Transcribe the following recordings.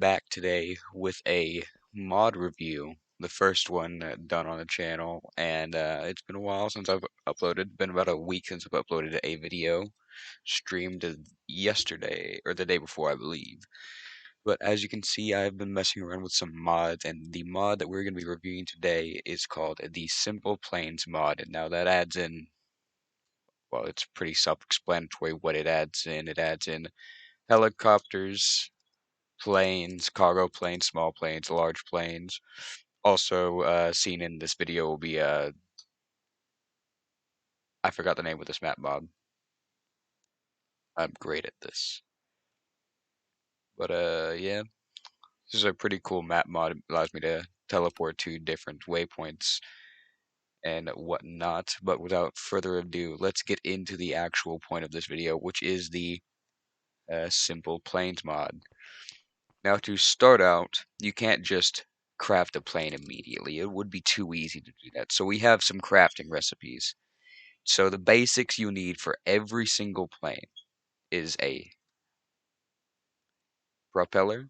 back today with a mod review, the first one done on the channel, and it's been a while since I've uploaded. Been about a week since I've uploaded a video, streamed yesterday or the day before, I believe. But as you can see, I've been messing around with some mods, and the mod that we're going to be reviewing today is called the Simple Planes mod. And now that adds in, well, it's pretty self-explanatory what it adds in. It adds in helicopters, planes, cargo planes, small planes, large planes. Also, seen in this video will be I forgot the name of this map mod. I'm great at this, but yeah, this is a pretty cool map mod. It allows me to teleport to different waypoints and whatnot. But without further ado, let's get into the actual point of this video, which is the simple planes mod. Now, to start out, you can't just craft a plane immediately. It would be too easy to do that. So we have some crafting recipes. So the basics you need for every single plane is a propeller,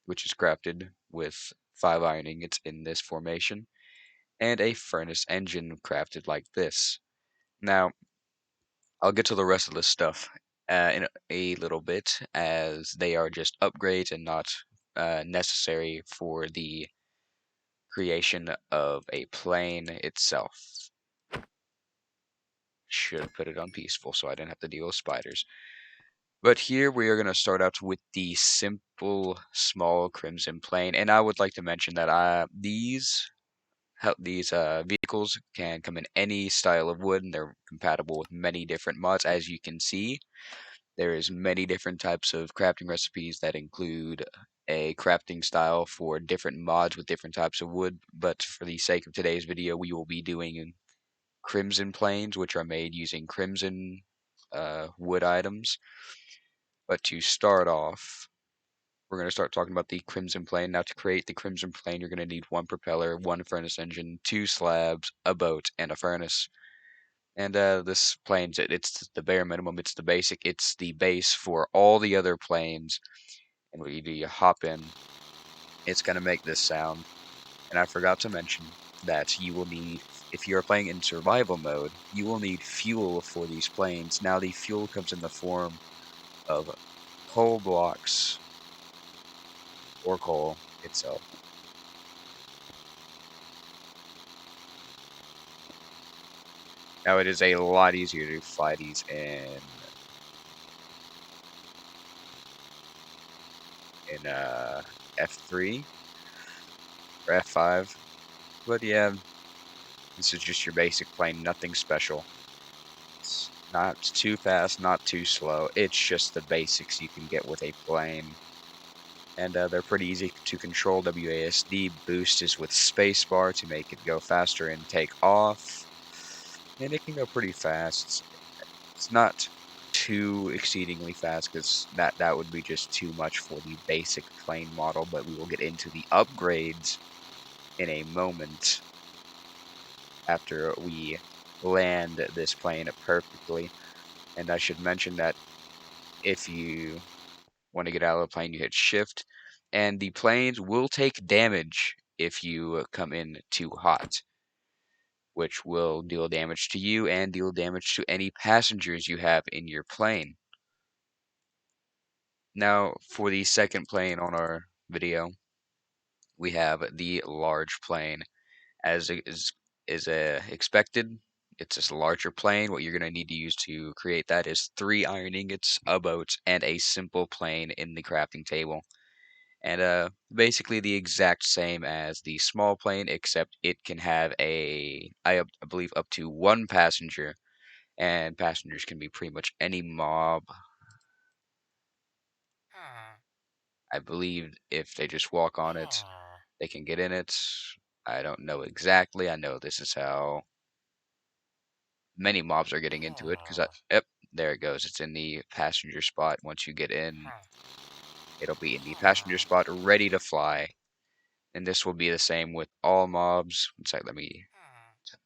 which is crafted with 5 iron ingots in this formation, and a furnace engine crafted like this. Now, I'll get to the rest of this stuff in a little bit, as they are just upgrades and not necessary for the creation of a plane itself. Should have put it on peaceful so I didn't have to deal with spiders. But here we are going to start out with the simple small crimson plane, and I would like to mention that these vehicles can come in any style of wood, and they're compatible with many different mods. As you can see, there is many different types of crafting recipes that include a crafting style for different mods with different types of wood. But for the sake of today's video, we will be doing crimson planes, which are made using crimson wood items. But to start off, we're going to start talking about the Crimson Plane. Now, to create the Crimson Plane, you're going to need 1 propeller, 1 furnace engine, 2 slabs, a boat, and a furnace. And this plane's it's the bare minimum. It's the basic. It's the base for all the other planes. And what you do, you hop in. It's going to make this sound. And I forgot to mention that you will need, if you're playing in survival mode, you will need fuel for these planes. Now, the fuel comes in the form of coal blocks or coal itself. Now it is a lot easier to fly these in F3 or F5, but yeah, this is just your basic plane, nothing special. It's not too fast, not too slow. It's just the basics you can get with a plane, and they're pretty easy to control. WASD boost is with spacebar to make it go faster and take off, and it can go pretty fast. It's not too exceedingly fast, because that would be just too much for the basic plane model, but we will get into the upgrades in a moment after we land this plane perfectly. And I should mention that if you want to get out of the plane, you hit shift, and the planes will take damage if you come in too hot, which will deal damage to you and deal damage to any passengers you have in your plane. Now, for the second plane on our video, we have the large plane. As is expected, it's just a larger plane. What you're going to need to use to create that is 3 iron ingots, a boat, and a simple plane in the crafting table. And basically the exact same as the small plane, except it can have I believe up to 1 passenger, and passengers can be pretty much any mob. I believe if they just walk on it, they can get in it. I don't know exactly. I know this is how many mobs are getting into it, because yep, there it goes. It's in the passenger spot. Once you get in, it'll be in the passenger spot, ready to fly. And this will be the same with all mobs. In fact, let me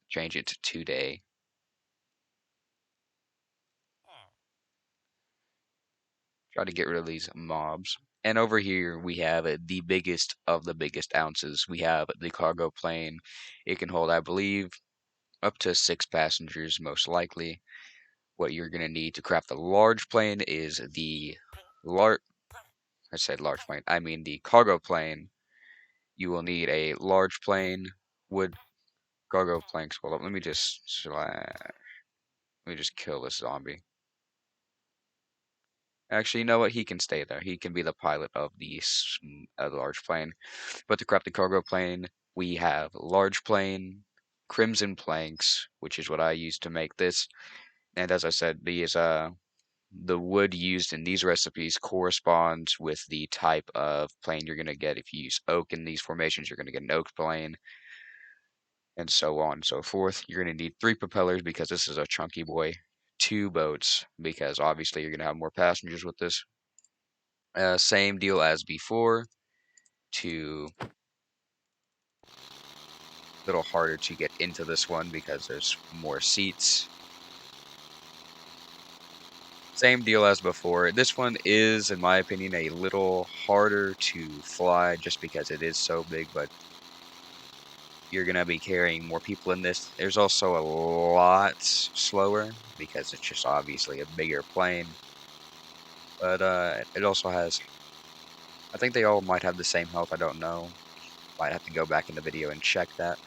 change it to today. Try to get rid of these mobs. And over here we have the biggest of the biggest ounces. We have the cargo plane. It can hold, I believe, up to 6 passengers, most likely. What you're gonna need to craft the large plane is the large. I said large plane. I mean the cargo plane. You will need a large plane, wood cargo planks. Hold up. Let me just kill this zombie. Actually, you know what? He can stay there. He can be the pilot of the large plane. But to craft the cargo plane, we have large plane, crimson planks, which is what I use to make this. And as I said, the wood used in these recipes corresponds with the type of plane you're gonna get. If you use oak in these formations, you're gonna get an oak plane, and so on and so forth. You're gonna need 3 propellers because this is a chunky boy. 2 boats because obviously you're gonna have more passengers with this. Same deal as before. To little harder to get into this one because there's more seats. Same deal as before. This one is, in my opinion, a little harder to fly just because it is so big, but you're going to be carrying more people in this. There's also a lot slower because it's just obviously a bigger plane. But it also has, I think they all might have the same health. I don't know. Might have to go back in the video and check that.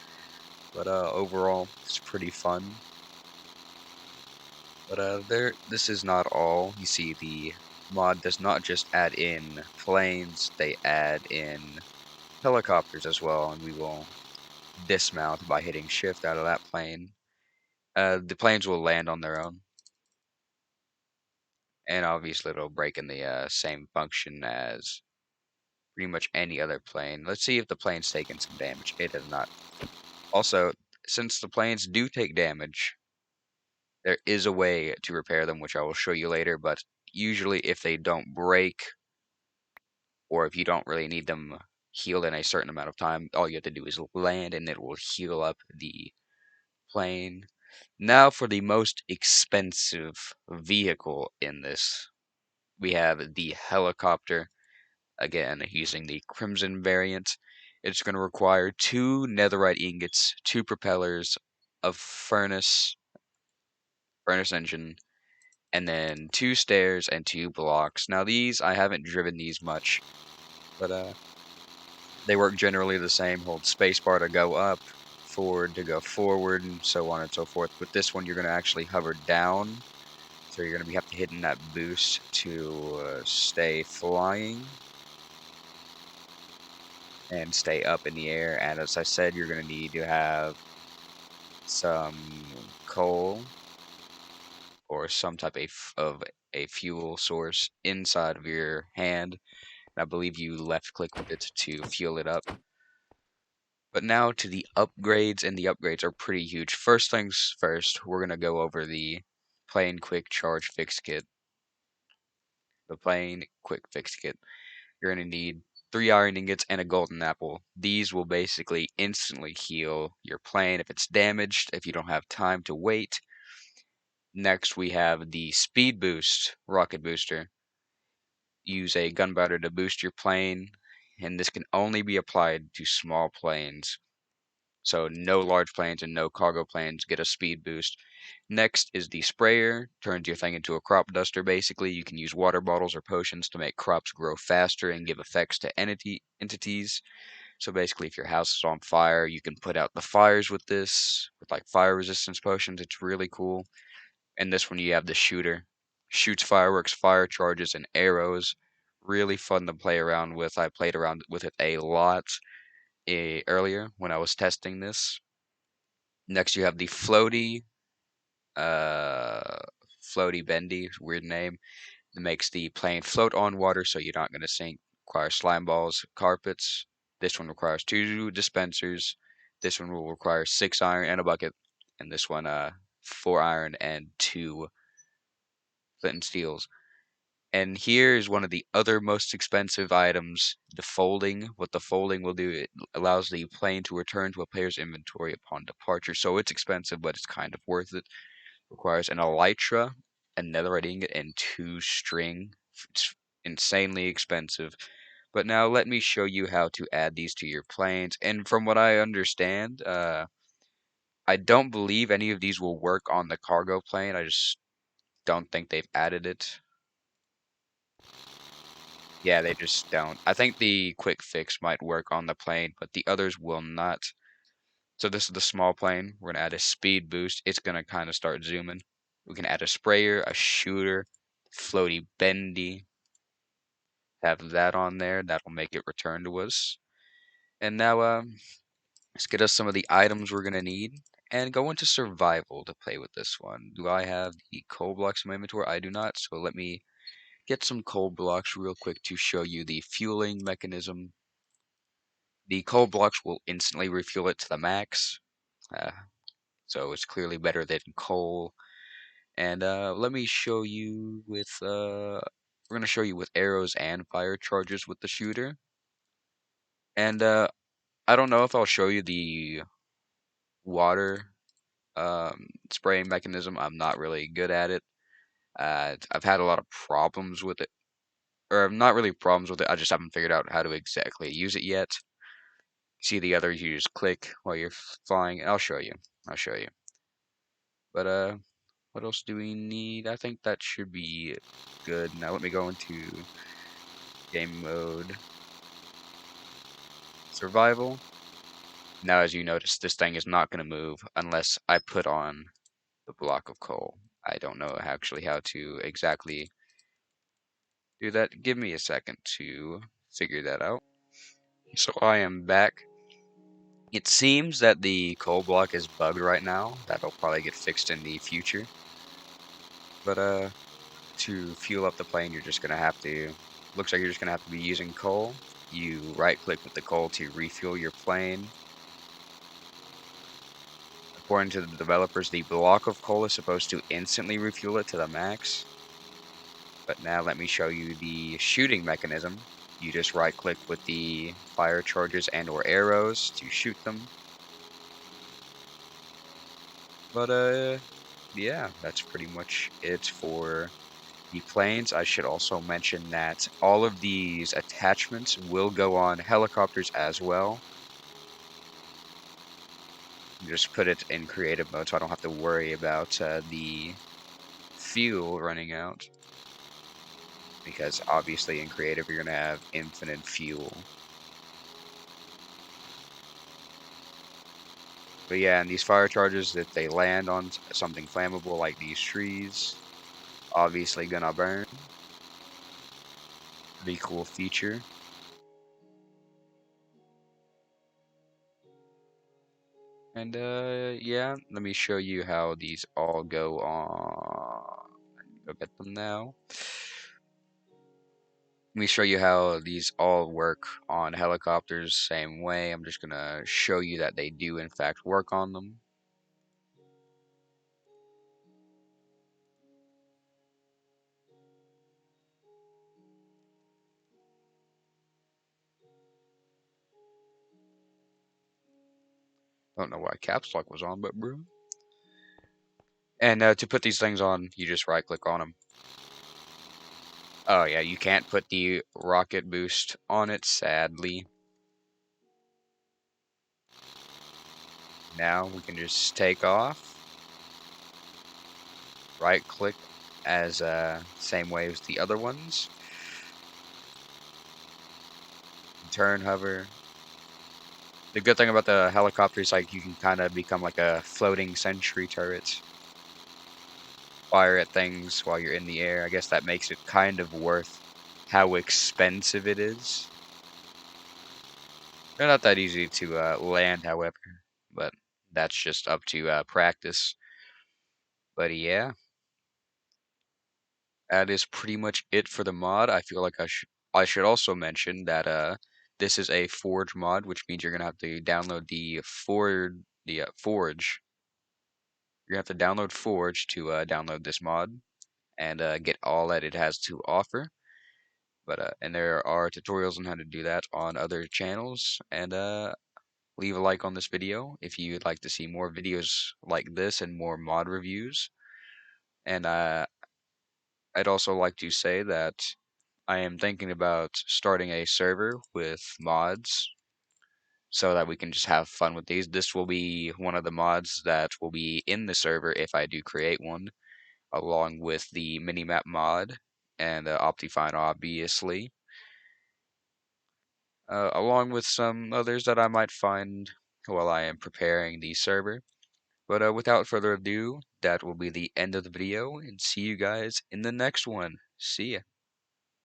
But overall, it's pretty fun. But this is not all. You see, the mod does not just add in planes, they add in helicopters as well, and we will dismount by hitting shift out of that plane. The planes will land on their own, and obviously it'll break in the same function as pretty much any other plane. Let's see if the plane's taken some damage. It has not. Also, since the planes do take damage, there is a way to repair them, which I will show you later, but usually if they don't break, or if you don't really need them healed in a certain amount of time, all you have to do is land and it will heal up the plane. Now for the most expensive vehicle in this, we have the helicopter. Again, using the Crimson variant. It's going to require 2 netherite ingots, 2 propellers, a furnace engine, and then 2 stairs and 2 blocks. Now these, I haven't driven these much, but they work generally the same. Hold spacebar to go up, forward to go forward, and so on and so forth. With this one, you're going to actually hover down. So you're going to have to hitting that boost to stay flying and stay up in the air. And as I said, you're going to need to have some coal or some type of a fuel source inside of your hand. And I believe you left click with it to fuel it up. But now to the upgrades, and the upgrades are pretty huge. First things first, we're going to go over the plain quick charge fix kit. The plain quick fix kit. You're going to need 3 iron ingots and a golden apple. These will basically instantly heal your plane if it's damaged, if you don't have time to wait. Next, we have the speed boost rocket booster. Use a gunpowder to boost your plane, and this can only be applied to small planes. So no large planes and no cargo planes get a speed boost. Next is the sprayer. Turns your thing into a crop duster, basically. You can use water bottles or potions to make crops grow faster and give effects to entities. So basically, if your house is on fire, you can put out the fires with this, with like fire resistance potions. It's really cool. And this one, you have the shooter. Shoots fireworks, fire charges, and arrows. Really fun to play around with. I played around with it a lot earlier when I was testing this. Next, you have the uh, floaty bendy, weird name, that makes the plane float on water so you're not going to sink. Requires slime balls, carpets. This one requires 2 dispensers. This one will require 6 iron and a bucket. And this one, 4 iron and 2 flint and steels. And here is one of the other most expensive items, the folding. What the folding will do, it allows the plane to return to a player's inventory upon departure. So it's expensive, but it's kind of worth it. Requires an elytra, a netherite ingot, and 2 string. It's insanely expensive. But now let me show you how to add these to your planes. And from what I understand, I don't believe any of these will work on the cargo plane. I just don't think they've added it. Yeah, they just don't. I think the quick fix might work on the plane, but the others will not. So this is the small plane. We're gonna add a speed boost. It's gonna kind of start zooming. We can add a sprayer, a shooter, floaty bendy. Have that on there. That'll make it return to us. And now, let's get us some of the items we're gonna need and go into survival to play with this one. Do I have the coal blocks in my inventory? I do not. So let me get some coal blocks real quick to show you the fueling mechanism. The coal blocks will instantly refuel it to the max. Uh, so it's clearly better than coal. And let me show you with we're gonna show you with arrows and fire charges with the shooter. And I don't know if I'll show you the water spraying mechanism. I'm not really good at it. I've had a lot of problems with it, or not really problems with it. I just haven't figured out how to exactly use it yet. See the others, you just click while you're flying. I'll show you. I'll show you. But what else do we need? I think that should be good. Now let me go into game mode, survival. Now, as you notice, this thing is not going to move unless I put on the block of coal. I don't know actually how to exactly do that. Give me a second to figure that out. So I am back. It seems that the coal block is bugged right now. That'll probably get fixed in the future. But to fuel up the plane, you're just gonna have to. Looks like you're just gonna have to be using coal. You right click with the coal to refuel your plane. According to the developers, the block of coal is supposed to instantly refuel it to the max. But now let me show you the shooting mechanism. You just right click with the fire charges and or arrows to shoot them. But yeah, that's pretty much it for the planes. I should also mention that all of these attachments will go on helicopters as well. Just put it in creative mode so I don't have to worry about the fuel running out. Because obviously in creative you're going to have infinite fuel. But yeah, and these fire charges, if they land on something flammable like these trees, obviously gonna burn. Pretty cool feature. And yeah, let me show you how these all go on. Go get them now. Let me show you how these all work on helicopters same way. I'm just gonna show you that they do in fact work on them. Don't know why caps lock was on, but bro. And to put these things on, you just right click on them. Oh yeah, you can't put the rocket boost on it, sadly. Now we can just take off. Right click as same way as the other ones. Turn hover. The good thing about the helicopter is like you can kind of become like a floating sentry turret. Fire at things while you're in the air. I guess that makes it kind of worth how expensive it is. They're not that easy to land, however, but that's just up to practice. But yeah, that is pretty much it for the mod. I feel like I should also mention that this is a Forge mod, which means you're gonna have to download the Forge. You're gonna have to download Forge to download this mod and get all that it has to offer. But and there are tutorials on how to do that on other channels. And leave a like on this video if you'd like to see more videos like this and more mod reviews. And I'd also like to say that I am thinking about starting a server with mods so that we can just have fun with these. This will be one of the mods that will be in the server if I do create one, along with the minimap mod and Optifine, obviously, along with some others that I might find while I am preparing the server. But without further ado, that will be the end of the video, and see you guys in the next one. See ya.